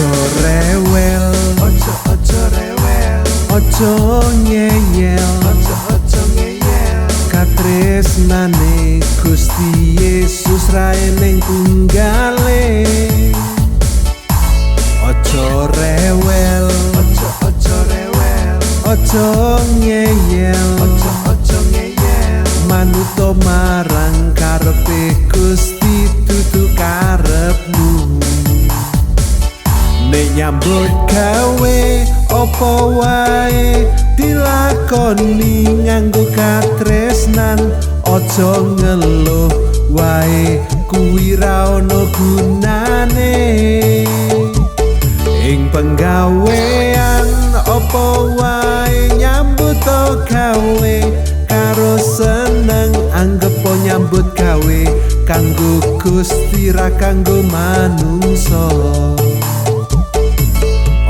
Ojo rewel, ojo rewel, ojo ngeyel, ojo ngeyel. Katresnane Gusti Yesus rae ning tunggale. Ojo rewel, Ojo rewel, ojo ngeyel, ojo ngeyel. manuto marang karepe Gusti dudu karepmu. Nek nyambut gawe apa wae dilakoni nganggo katresnan, aja ngeluh wae kuwi ra ono gunane. Ing penggawean apa wae nyambut gawe karo seneng, anggep nyambut gawe kanggo Gusti ra kanggo manungsa.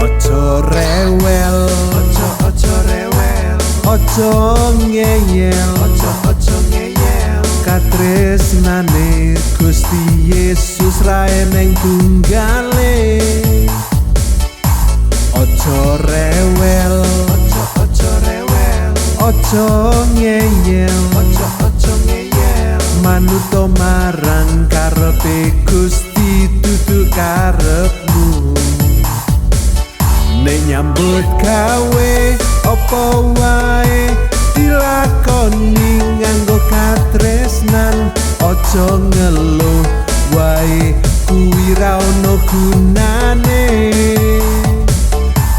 Ojo rewel, Ojo rewel, ojo ngeyel, ojo ngeyel. katresnane Gusti Yesus rae ning tunggale. Ojo rewel, Ojo rewel, ojo ngeyel, ojo ngeyel. manuto marang karepe Gusti dudu karepmu. Nek nyambut gawe apa wae dilakoni nganggo katresnan, aja ngeluh wae kuwi ra ono gunane.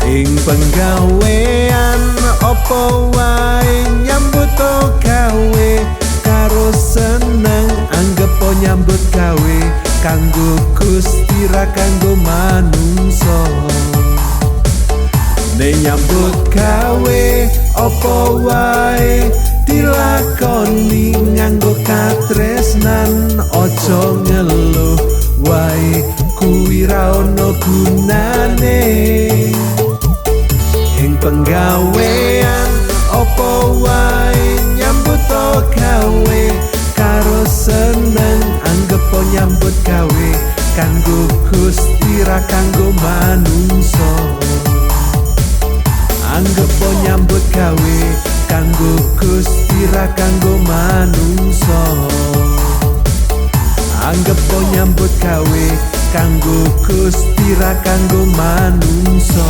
Ing penggawean apa wae nyambut gawe karo seneng, anggep nyambut gawe kanggo Gusti ra kanggo manungsa. Nek nyambut gawe apa wae dilakoni nganggo katresnan, aja ngeluh wae kuwi ra ono gunane. Ing penggawean apa wae nyambut gawe karo seneng, anggep nyambut gawe kanggo Gusti ra kanggo manungsa. Anggep nyambut gawe kanggo Gusti ra kanggo manungsa. Anggep nyambut gawe kanggo Gusti ra kanggo manungsa.